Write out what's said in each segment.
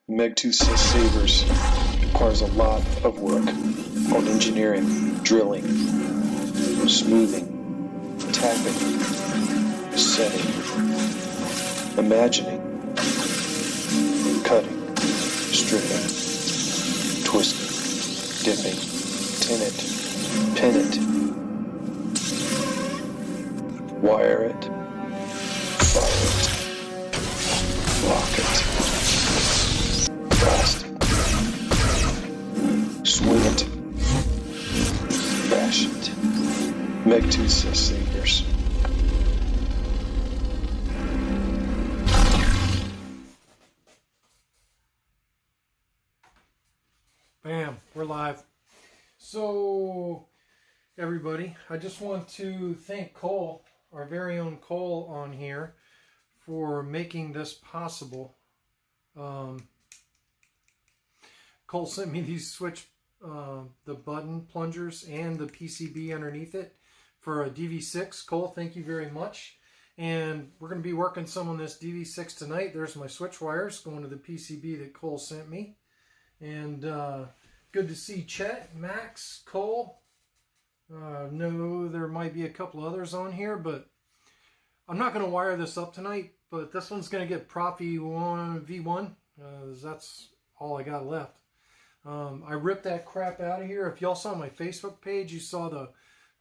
Megtooth sabers requires a lot of work on engineering, drilling, smoothing, tapping, setting, imagining, cutting, stripping, twisting, dipping, tin it, pin it, wire it, fire it, lock it, cast it, swing it, bash it. Megtooth sabers. Bam, we're live. So, everybody, I just want to thank Cole, our very own Cole on here, for making this possible. Cole sent me these switch, the button plungers and the PCB underneath it for a DV6. Cole, thank you very much. And we're going to be working some on this DV6 tonight. There's my switch wires going to the PCB that Cole sent me. And good to see Chet, Max, Cole. No, there might be a couple others on here, but I'm not going to wire this up tonight. But this one's going to get Prop V1. That's all I got left. I ripped that crap out of here. If y'all saw my Facebook page, you saw the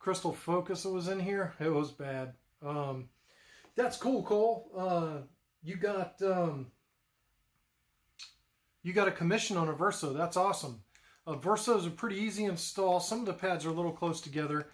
crystal focus that was in here. It was bad. That's cool, Cole. You got a commission on a Verso. That's awesome. Versos are pretty easy to install. Some of the pads are a little close together.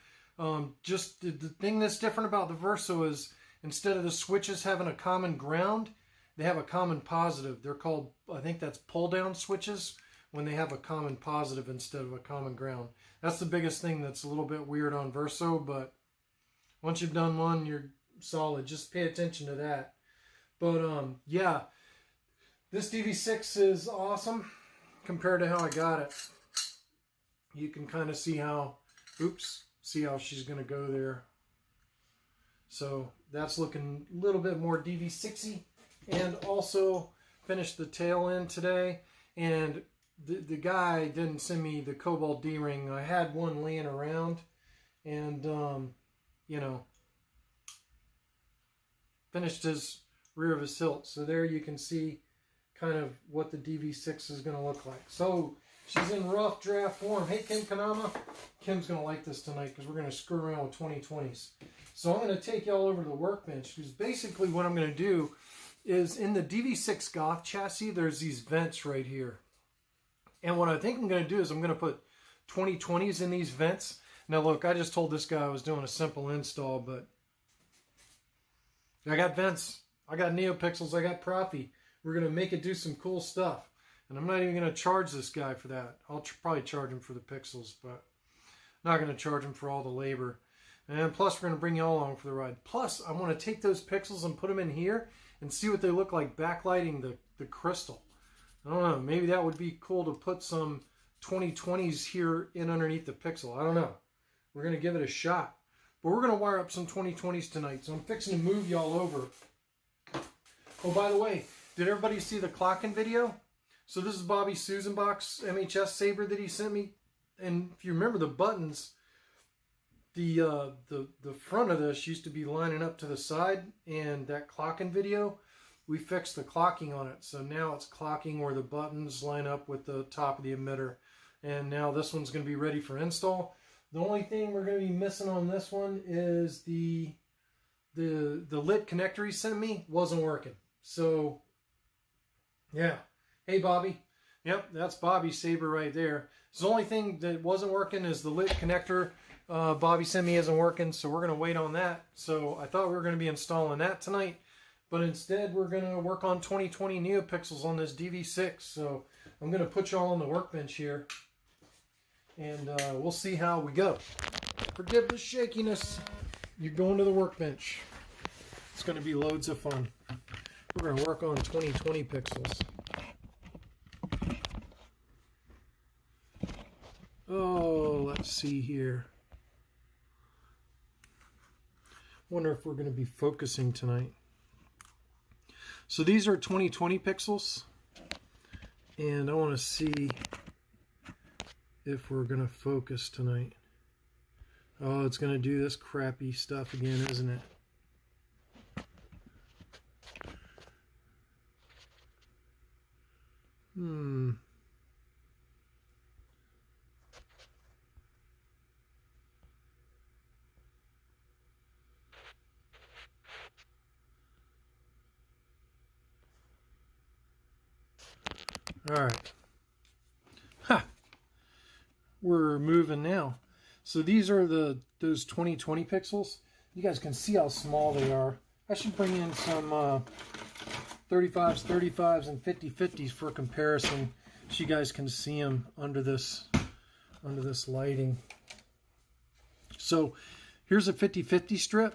Just the thing that's different about the Verso is instead of the switches having a common ground, they have a common positive. They're called, I think that's pull-down switches when they have a common positive instead of a common ground. That's the biggest thing that's a little bit weird on Verso, but once you've done one, you're solid. Just pay attention to that. But yeah, this DV6 is awesome compared to how I got it. You can kind of see how, see how she's going to go there. So that's looking a little bit more DV6-y. And also finished the tail end today. And the guy didn't send me the Cobalt D-ring. I had one laying around. And, you know, finished his rear of his hilt. So there you can see kind of what the DV6 is going to look like. So she's in rough draft form. Hey, Kim Kanama. Kim's going to like this tonight because we're going to screw around with 2020s. So I'm going to take y'all over to the workbench because basically what I'm going to do is in the DV6 Goth chassis, there's these vents right here. And what I think I'm going to do is I'm going to put 2020s in these vents. Now look, I just told this guy I was doing a simple install, but I got vents. I got NeoPixels. I got Profi. We're going to make it do some cool stuff. And I'm not even going to charge this guy for that. I'll probably charge him for the pixels, but I'm not going to charge him for all the labor. And plus, we're going to bring you all along for the ride. Plus, I want to take those pixels and put them in here and see what they look like backlighting the crystal. I don't know. Maybe that would be cool to put some 2020s here in underneath the pixel. I don't know. We're going to give it a shot. But we're going to wire up some 2020s tonight. So I'm fixing to move y'all over. Oh, by the way, did everybody see the clocking video? So this is Bobby Susanbach's MHS saber that he sent me. And if you remember the buttons, the front of this used to be lining up to the side. And that clocking video, we fixed the clocking on it. So now it's clocking where the buttons line up with the top of the emitter. And now this one's going to be ready for install. The only thing we're going to be missing on this one is the lit connector he sent me wasn't working. So, yeah. Hey, Bobby. Yep, that's Bobby's saber right there. So the only thing that wasn't working is the lit connector Bobby sent me isn't working, so we're going to wait on that. So I thought we were going to be installing that tonight, but instead we're going to work on 2020 NeoPixels on this DV6. So I'm going to put y'all on the workbench here, and we'll see how we go. Forgive the shakiness. You're going to the workbench. It's going to be loads of fun. We're going to work on 2020 pixels. Oh, let's see here. Wonder if we're going to be focusing tonight. So these are 2020 pixels. And I want to see if we're going to focus tonight. Oh, it's going to do this crappy stuff again, isn't it? All right. Ha! We're moving now. So these are those 2020 pixels. You guys can see how small they are. I should bring in some 35s, and 50/50s for comparison, so you guys can see them under this lighting. So here's a 50/50 strip.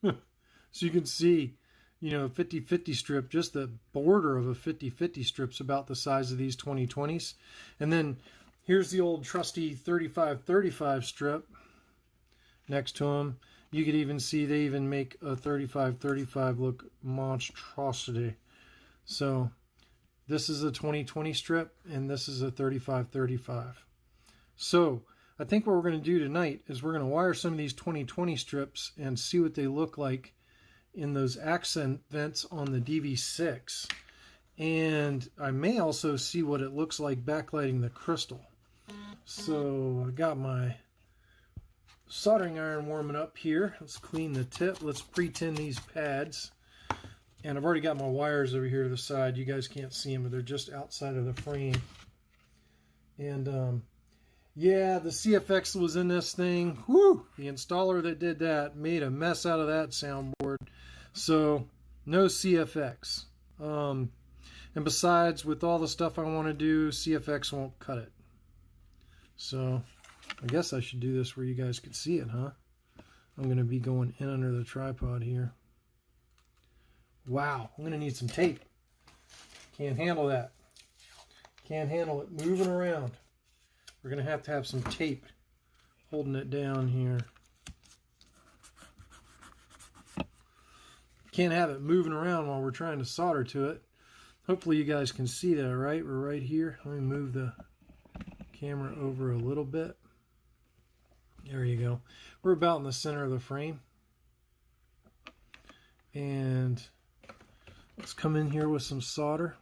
So you can see, you know, 50/50 strip, just the border of a 50/50 strip's about the size of these 2020s. And then here's the old trusty 35/35 strip next to them. You could even see they even make a 35/35 look monstrosity. So this is a 2020 strip and this is a 35/35. So I think what we're going to do tonight is we're going to wire some of these 2020 strips and see what they look like in those accent vents on the DV6. And I may also see what it looks like backlighting the crystal. So I got my soldering iron warming up here. Let's clean the tip. Let's pre-tin these pads. And I've already got my wires over here to the side. You guys can't see them, but they're just outside of the frame. And yeah, the CFX was in this thing. Whew! The installer that did that made a mess out of that soundboard. So no CFX. And besides, with all the stuff I want to do, CFX won't cut it. So I guess I should do this where you guys could see it, huh? I'm going to be going in under the tripod here. Wow, I'm going to need some tape. Can't handle that. Can't handle it moving around. We're going to have some tape holding it down here. Can't have it moving around while we're trying to solder to it. Hopefully you guys can see that, right? We're right here. Let me move the camera over a little bit. There you go. We're about in the center of the frame. And let's come in here with some solder.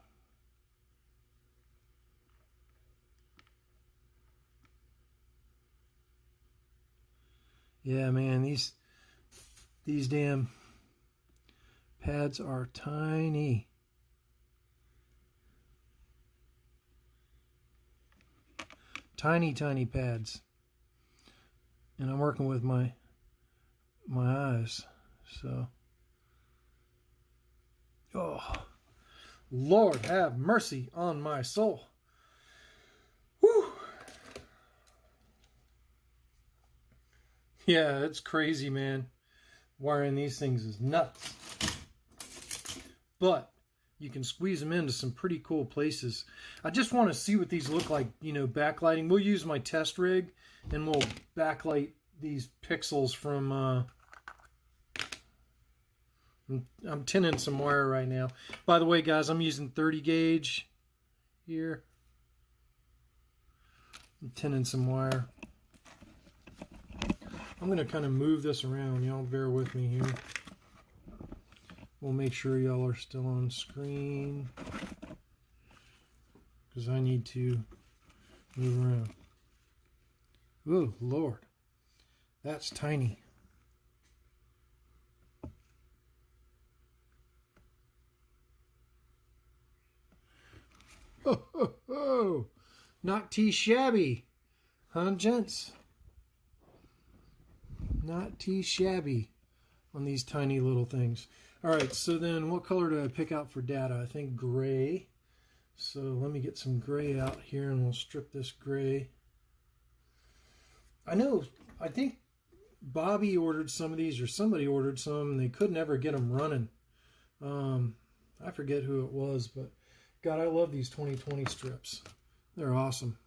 Yeah, man, these damn pads are tiny. Tiny, tiny pads. And I'm working with my eyes. So, oh, Lord have mercy on my soul. Whew. Yeah, it's crazy, man. Wiring these things is nuts. But you can squeeze them into some pretty cool places. I just want to see what these look like, you know, backlighting. We'll use my test rig and we'll backlight these pixels from, I'm tinning some wire right now. By the way, guys, I'm using 30 gauge here. I'm tinning some wire. I'm going to kind of move this around. Y'all bear with me here. We'll make sure y'all are still on screen because I need to move around. Oh, Lord. That's tiny. Ho, ho, ho. Not too shabby. Huh, gents? Not too shabby on these tiny little things. All right, so then what color do I pick out for data? I think gray. So let me get some gray out here and we'll strip this gray. I think Bobby ordered some of these or somebody ordered some and they could never get them running. I forget who it was, but God, I love these 2020 strips. They're awesome.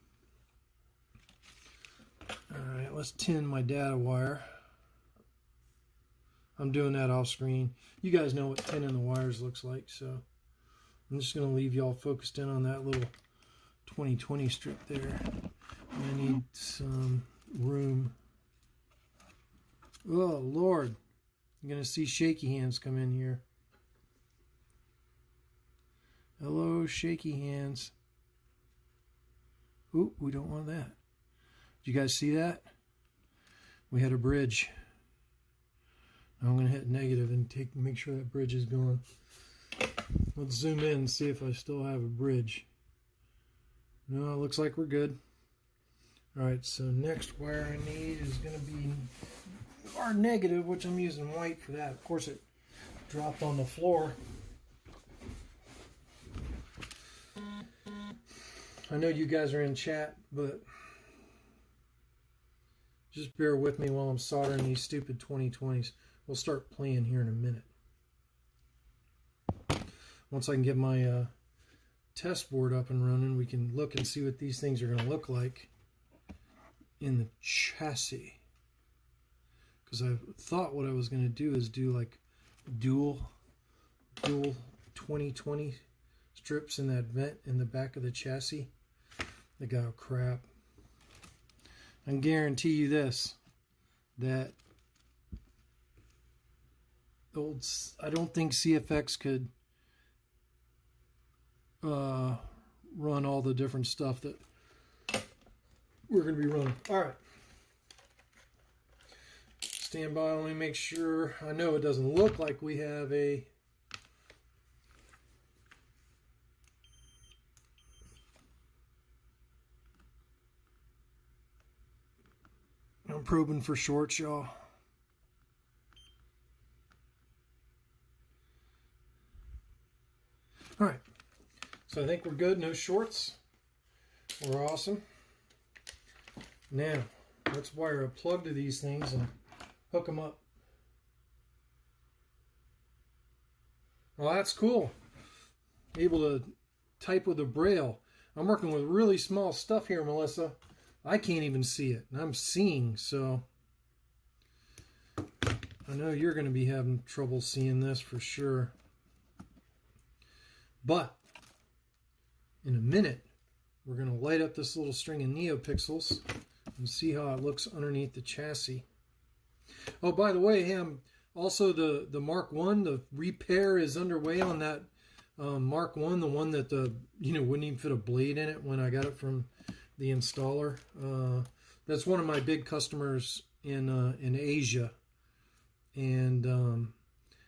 All right, let's tin my data wire. I'm doing that off screen. You guys know what tinning the wires looks like, so I'm just going to leave y'all focused in on that little 2020 strip there. I need some room. Oh, Lord. I'm going to see shaky hands come in here. Hello, shaky hands. Ooh, we don't want that. Did you guys see that? We had a bridge. Now I'm going to hit negative and make sure that bridge is gone. Let's zoom in and see if I still have a bridge. No, it looks like we're good. Alright, so next wire I need is going to be our negative, which I'm using white for that. Of course, it dropped on the floor. I know you guys are in chat, but just bear with me while I'm soldering these stupid 2020s. We'll start playing here in a minute. Once I can get my test board up and running, we can look and see what these things are going to look like in the chassis. Because I thought what I was going to do is do like dual 2020 strips in that vent in the back of the chassis. They got crap. I can guarantee you this, that I don't think CFX could run all the different stuff that we're going to be running. Alright. Stand by, let me make sure. I know it doesn't look like we have a I'm probing for shorts, y'all. Alright. So I think we're good. No shorts. We're awesome. Now, let's wire a plug to these things and hook them up. Well, that's cool. Able to type with a braille. I'm working with really small stuff here, Melissa. I can't even see it. And I'm seeing, so I know you're going to be having trouble seeing this for sure. But in a minute, we're going to light up this little string of neopixels and see how it looks underneath the chassis. Oh, by the way, also the Mark 1, the repair is underway on that Mark 1, the one that wouldn't even fit a blade in it when I got it from the installer. That's one of my big customers in Asia, and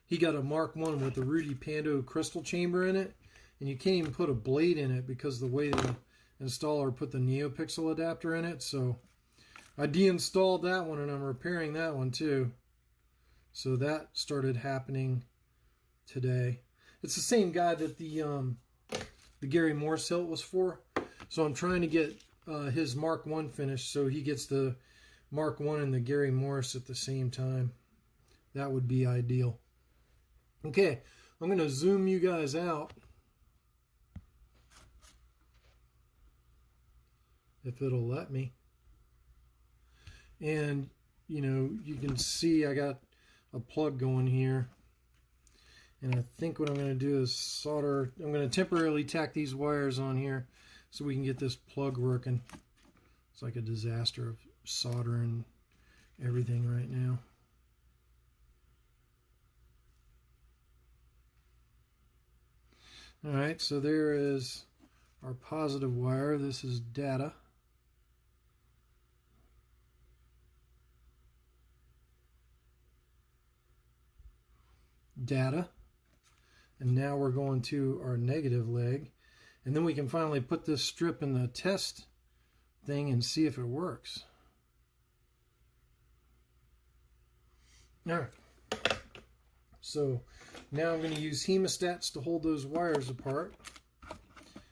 he got a Mark 1 with the Rudy Pando crystal chamber in it, and you can't even put a blade in it because the way the installer put the NeoPixel adapter in it. So I deinstalled that one and I'm repairing that one too. So that started happening today. It's the same guy that the Gary Morse hilt was for. So I'm trying to get his Mark 1 finished so he gets the Mark 1 and the Gary Morse at the same time. That would be ideal. Okay, I'm going to zoom you guys out. If it'll let me. And, you can see I got a plug going here. And I think what I'm going to do is solder. I'm going to temporarily tack these wires on here so we can get this plug working. It's like a disaster of soldering everything right now. Alright, so there is our positive wire. This is data. And now we're going to our negative leg, and then we can finally put this strip in the test thing and see if it works. Alright, so now I'm going to use hemostats to hold those wires apart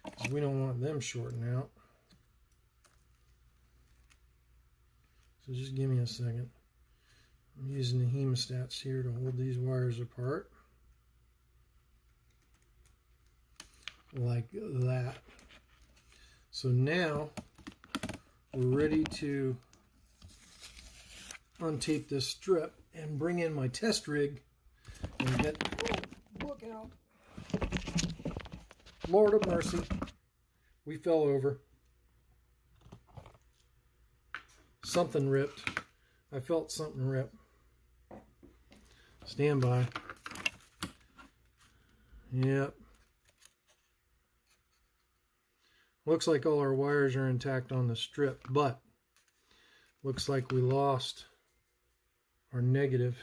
because we don't want them shorting out. So just give me a second. I'm using the hemostats here to hold these wires apart. Like that. So now we're ready to untape this strip and bring in my test rig and get, look out, Lord of mercy. We fell over. Something ripped. I felt something rip. Stand by. Yep. Looks like all our wires are intact on the strip, but looks like we lost our negative.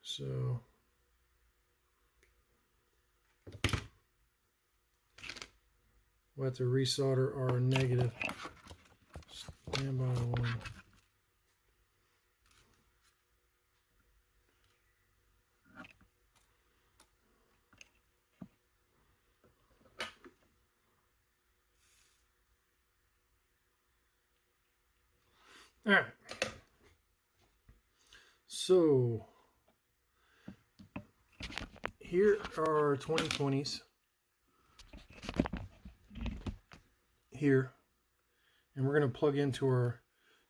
So we'll have to resolder our negative. Stand by one. All right. So here are our 2020s. Here. And we're going to plug into our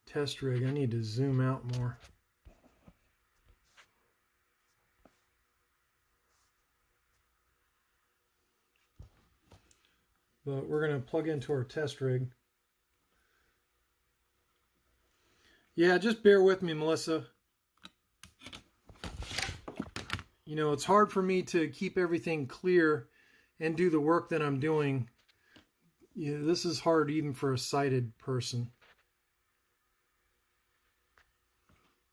test rig. I need to zoom out more. But we're going to plug into our test rig. Yeah, just bear with me, Melissa. You know, it's hard for me to keep everything clear and do the work that I'm doing. Yeah, this is hard even for a sighted person.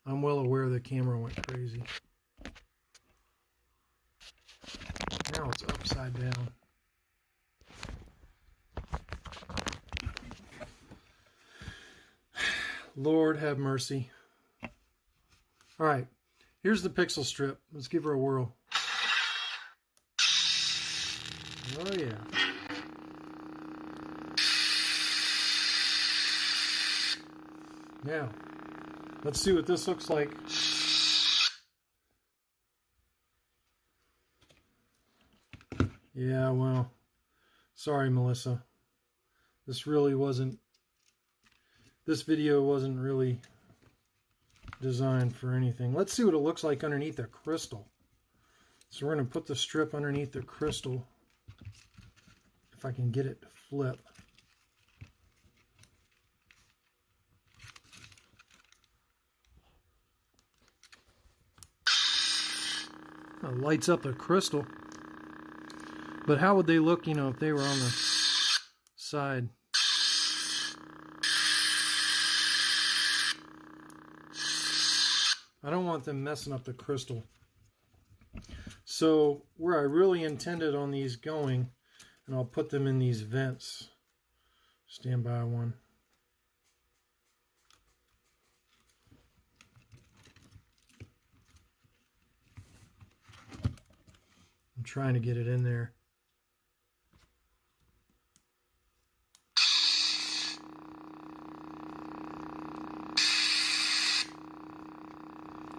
I'm well aware the camera went crazy. Now it's upside down. Lord have mercy. All right, here's the pixel strip. Let's give her a whirl. Oh yeah. Now, let's see what this looks like. Yeah, well, sorry, Melissa. This video wasn't really designed for anything. Let's see what it looks like underneath a crystal. So we're going to put the strip underneath the crystal. If I can get it to flip. It lights up the crystal. But how would they look, you know, if they were on the side? I don't want them messing up the crystal. So where I really intended on these going, and I'll put them in these vents. Stand by one. I'm trying to get it in there.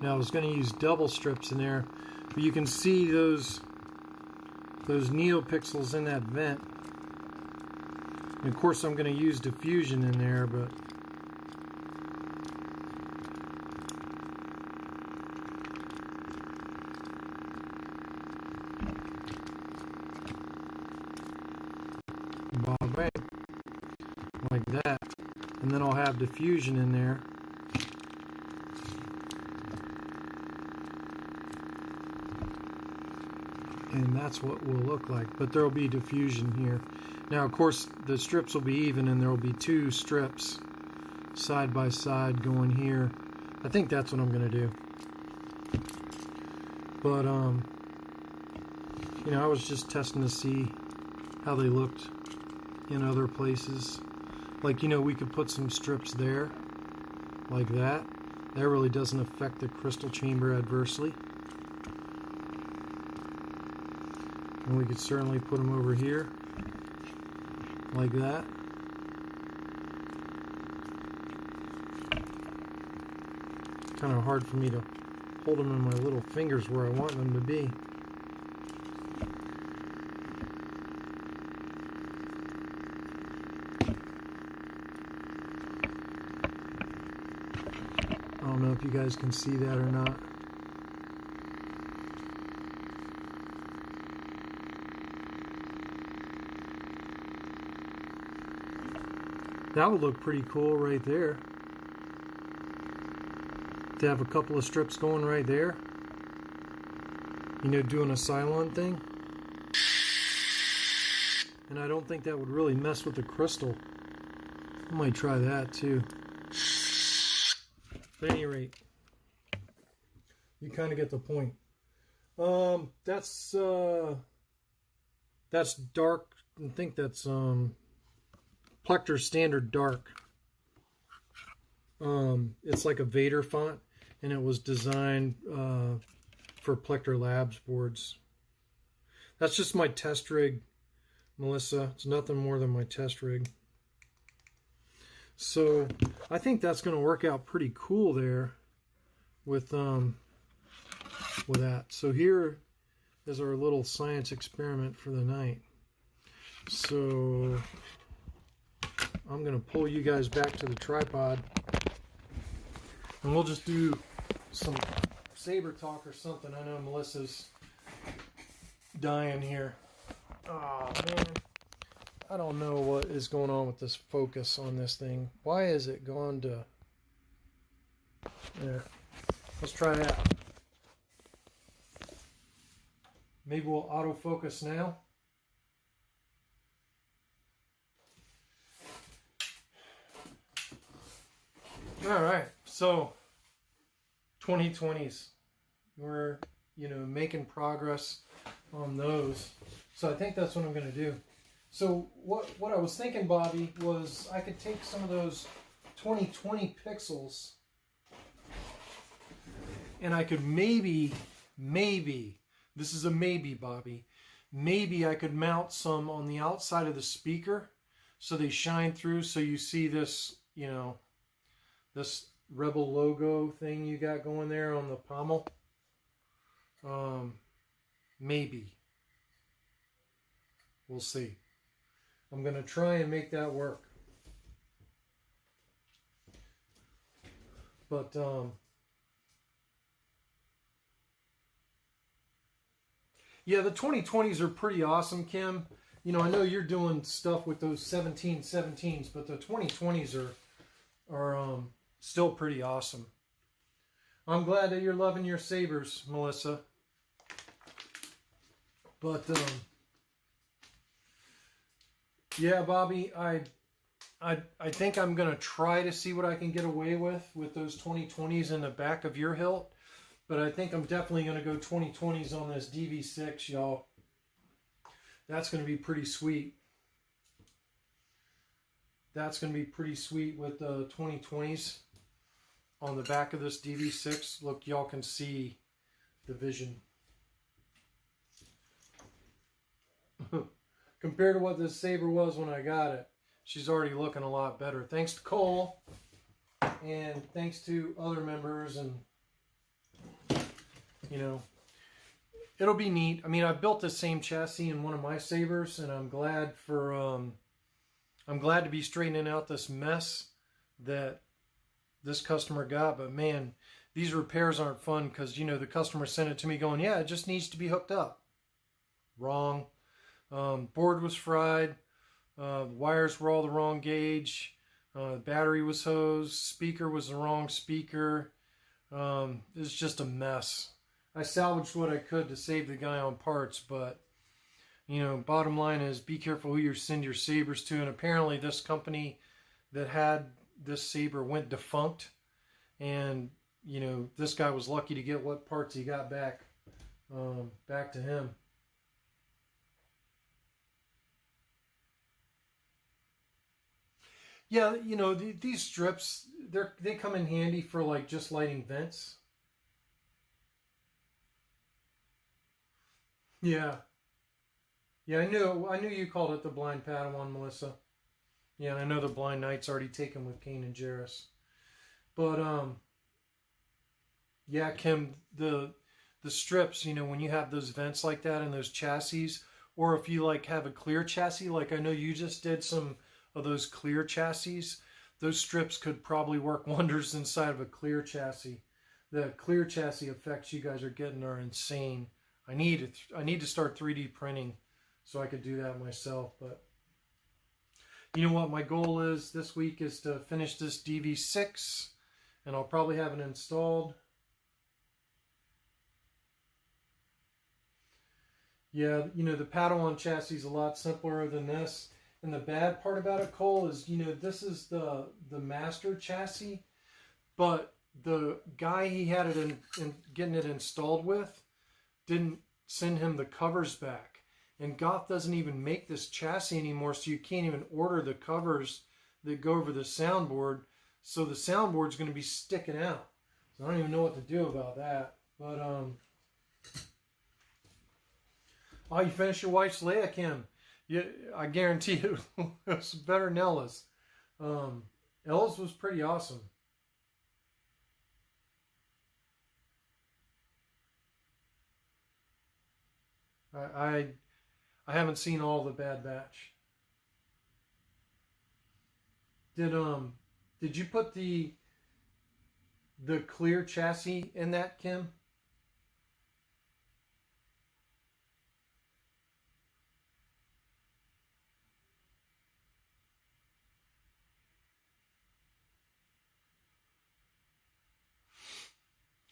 Now I was going to use double strips in there, but you can see those neopixels in that vent. And of course I'm going to use diffusion in there, but bang, like that. And then I'll have diffusion in there. And that's what will look like, but there will be diffusion here. Now of course the strips will be even, and there will be two strips side by side going here. I think that's what I'm going to do. But you know, I was just testing to see how they looked in other places. Like, you know, we could put some strips there like that. That really doesn't affect the crystal chamber adversely. And we could certainly put them over here, like that. Kind of hard for me to hold them in my little fingers where I want them to be. I don't know if you guys can see that or not. That would look pretty cool right there. To have a couple of strips going right there. You know, doing a Cylon thing. And I don't think that would really mess with the crystal. I might try that too. At any rate, you kind of get the point. That's dark. I think that's Plector Standard Dark. It's like a Vader font, and it was designed for Plector Labs boards. That's just my test rig, Melissa. It's nothing more than my test rig. So I think that's going to work out pretty cool there with that. So here is our little science experiment for the night. So I'm going to pull you guys back to the tripod, and we'll just do some saber talk or something. I know Melissa's dying here. Oh man, I don't know what is going on with this focus on this thing. Why is it gone to... There. Let's try that. Maybe we'll autofocus now. All right, so 2020s. We're, you know, making progress on those. So I think that's what I'm going to do. So what I was thinking, Bobby, was I could take some of those 2020 pixels and I could maybe, this is a maybe, Bobby, maybe I could mount some on the outside of the speaker so they shine through, so you see this, you know, this Rebel logo thing you got going there on the pommel. Maybe. We'll see. I'm going to try and make that work. But, yeah, the 2020s are pretty awesome, Kim. You know, I know you're doing stuff with those 1717s, but the 2020s are still pretty awesome. I'm glad that you're loving your sabers, Melissa. But, yeah, Bobby, I think I'm going to try to see what I can get away with those 2020s in the back of your hilt. But I think I'm definitely going to go 2020s on this DV6, y'all. That's going to be pretty sweet. That's going to be pretty sweet with the 2020s on the back of this DV6. Look, y'all can see the vision. Compared to what this saber was when I got it, she's already looking a lot better. Thanks to Cole, and thanks to other members, and, you know, it'll be neat. I mean, I built the same chassis in one of my sabers, and I'm glad for, I'm glad to be straightening out this mess that this customer got. But man, these repairs aren't fun because, you know, the customer sent it to me going, yeah, it just needs to be hooked up. Wrong. Board was fried. Wires were all the wrong gauge. Battery was hosed. Speaker was the wrong speaker. It's just a mess. I salvaged what I could to save the guy on parts, but, you know, bottom line is be careful who you send your sabers to. And apparently this company that had this saber went defunct, and, you know, this guy was lucky to get what parts he got back to him. Yeah, you know, these strips, they come in handy for, like, just lighting vents. Yeah. Yeah, I knew you called it the Blind Padawan, Melissa. Yeah, and I know the Blind Knight's already taken with Kane and Jarrus. But, yeah, Kim, the strips, you know, when you have those vents like that and those chassis, or if you, like, have a clear chassis, like I know you just did some of those clear chassis, those strips could probably work wonders inside of a clear chassis. The clear chassis effects you guys are getting are insane. I need to start 3D printing so I could do that myself. But You know what my goal is this week is to finish this DV6, and I'll probably have it installed. Yeah, you know, the Padawan chassis is a lot simpler than this. And the bad part about it, Cole, is, you know, this is the master chassis, but the guy he had it in getting it installed with didn't send him the covers back. And Goth doesn't even make this chassis anymore, so you can't even order the covers that go over the soundboard. So the soundboard's going to be sticking out. So I don't even know what to do about that. But, oh, you finished your wife's Leia, Kim. Yeah, I guarantee it was better than Ella's. Ella's was pretty awesome. I haven't seen all the Bad Batch. Did you put the clear chassis in that, Kim?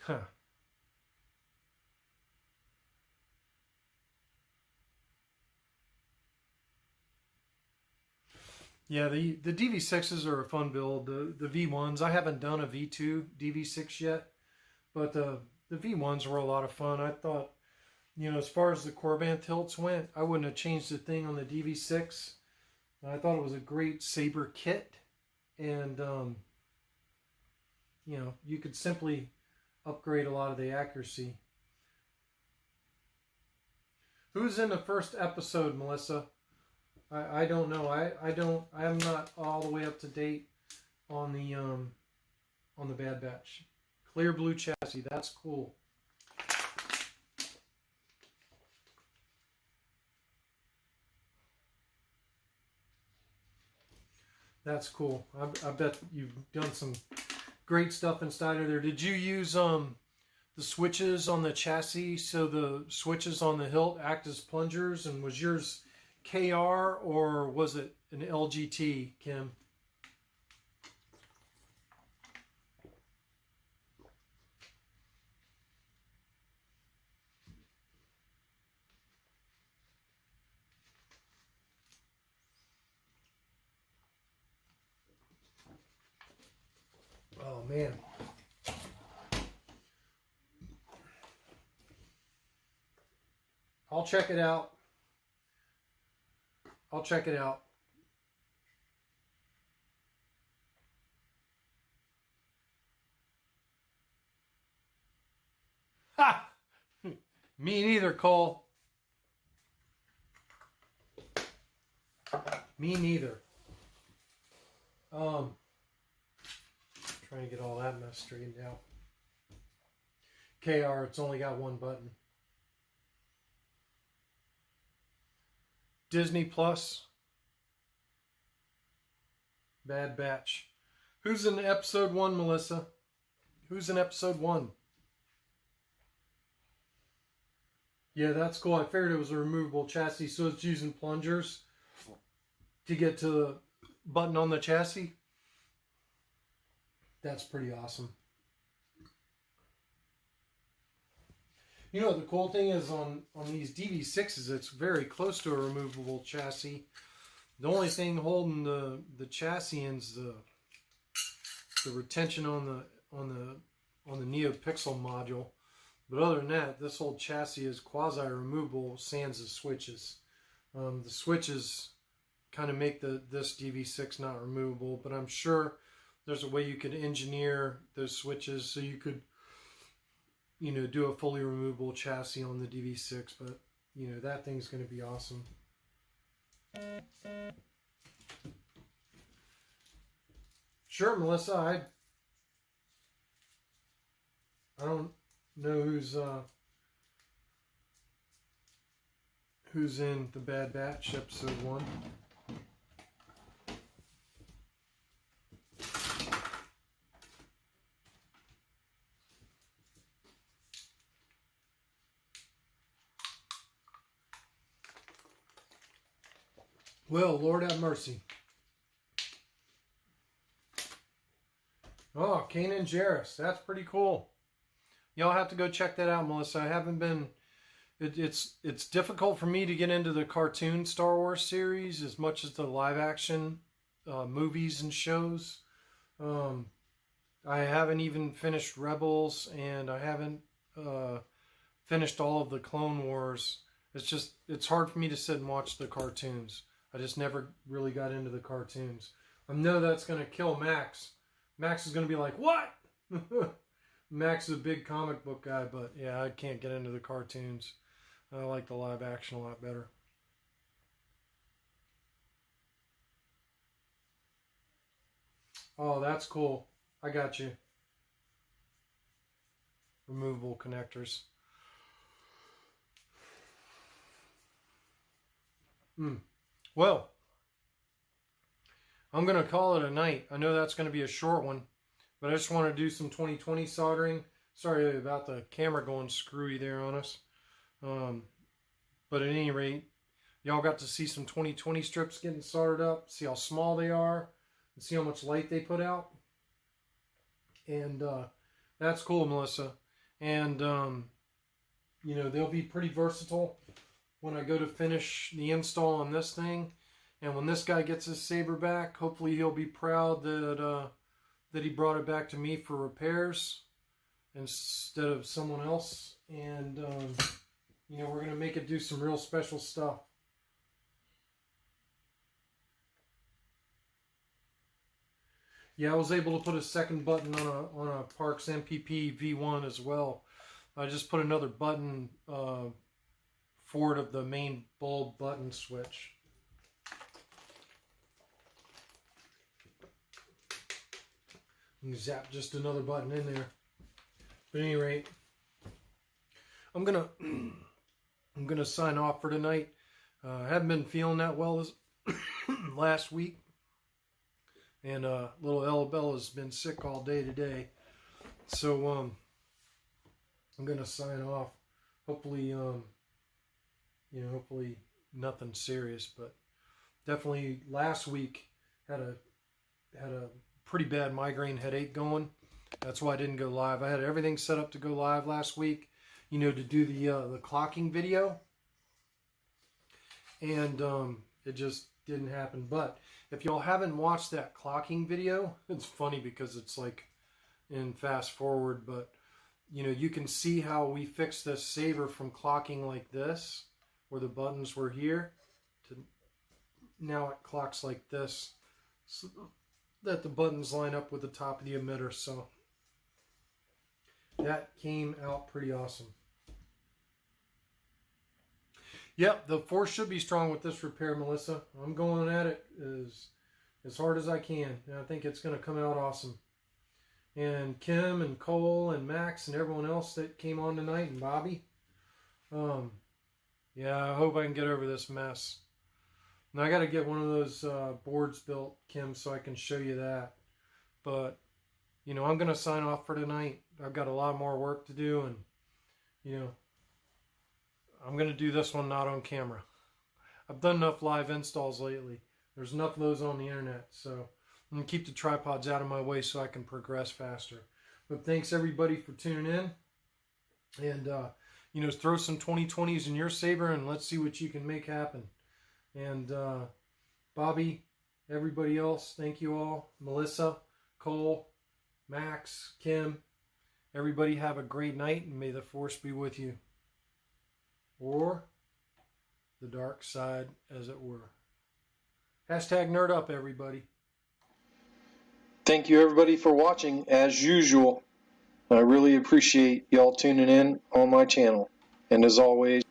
Huh. Yeah, the DV6s are a fun build. The V1s, I haven't done a V2 DV6 yet, but the V1s were a lot of fun. I thought, you know, as far as the Corban tilts went, I wouldn't have changed a thing on the DV6. I thought it was a great saber kit, and you know, you could simply upgrade a lot of the accuracy. Who's in the first episode, Melissa? I don't know. I'm not all the way up to date on the Bad Batch. Clear blue chassis. That's cool. That's cool. I bet you've done some great stuff inside of there. Did you use the switches on the chassis so the switches on the hilt act as plungers? And was yours KR or was it an LGT, Kim? Oh man. I'll check it out. I'll check it out. Ha! Me neither, Cole. Me neither. Trying to get all that mess straightened out. KR, it's only got one button. Disney Plus. Bad Batch. Who's in episode 1, Melissa? Who's in episode 1? Yeah, that's cool. I figured it was a removable chassis, so it's using plungers to get to the button on the chassis. That's pretty awesome. You know, the cool thing is on these DV6s, it's very close to a removable chassis. The only thing holding the chassis in is the retention on the NeoPixel module. But other than that, this whole chassis is quasi-removable, sans the switches. The switches kind of make this DV6 not removable, but I'm sure there's a way you could engineer those switches so you could, you know, do a fully removable chassis on the DV6, but, you know, that thing's going to be awesome. Sure, Melissa, I don't know who's in the Bad Batch episode 1. Well, Lord have mercy. Oh, Kanan Jarrus. That's pretty cool. Y'all have to go check that out, Melissa. I haven't been... It's difficult for me to get into the cartoon Star Wars series as much as the live action movies and shows. I haven't even finished Rebels, and I haven't finished all of the Clone Wars. It's hard for me to sit and watch the cartoons. I just never really got into the cartoons. I know that's going to kill Max. Max is going to be like, what? Max is a big comic book guy, but yeah, I can't get into the cartoons. I like the live action a lot better. Oh, that's cool. I got you. Removable connectors. Well, I'm going to call it a night. I know that's going to be a short one, but I just want to do some 2020 soldering. Sorry about the camera going screwy there on us. But at any rate, y'all got to see some 2020 strips getting soldered up, see how small they are, and see how much light they put out. And that's cool, Melissa. And, you know, they'll be pretty versatile when I go to finish the install on this thing. And when this guy gets his saber back, hopefully he'll be proud that he brought it back to me for repairs instead of someone else. And, you know, we're going to make it do some real special stuff. Yeah, I was able to put a second button on a Parks MPP V1 as well. I just put another button forward of the main bulb button switch. You zap just another button in there. But at any rate, I'm gonna sign off for tonight. I haven't been feeling that well this last week, and little Elabella's been sick all day today. So I'm gonna sign off. Hopefully, you know, hopefully nothing serious, but definitely last week had a pretty bad migraine headache going. That's why I didn't go live. I had everything set up to go live last week, you know, to do the clocking video, and it just didn't happen. But if y'all haven't watched that clocking video, it's funny because it's like in fast forward, but you know, you can see how we fixed this saber from clocking like this, where the buttons were here, to now it clocks like this, so that the buttons line up with the top of the emitter. So that came out pretty awesome. Yep, the force should be strong with this repair, Melissa. I'm going at it as hard as I can, and I think it's going to come out awesome. And Kim and Cole and Max and everyone else that came on tonight, and Bobby. Yeah, I hope I can get over this mess. Now I got to get one of those boards built, Kim, so I can show you that. But, you know, I'm going to sign off for tonight. I've got a lot more work to do, and, you know, I'm going to do this one not on camera. I've done enough live installs lately. There's enough of those on the internet, so I'm going to keep the tripods out of my way so I can progress faster. But thanks, everybody, for tuning in. And, you know, throw some 2020s in your saber, and let's see what you can make happen. And Bobby, everybody else, thank you all. Melissa, Cole, Max, Kim, everybody have a great night, and may the force be with you. Or the dark side, as it were. Hashtag nerd up, everybody. Thank you, everybody, for watching, as usual. I really appreciate y'all tuning in on my channel. And as always,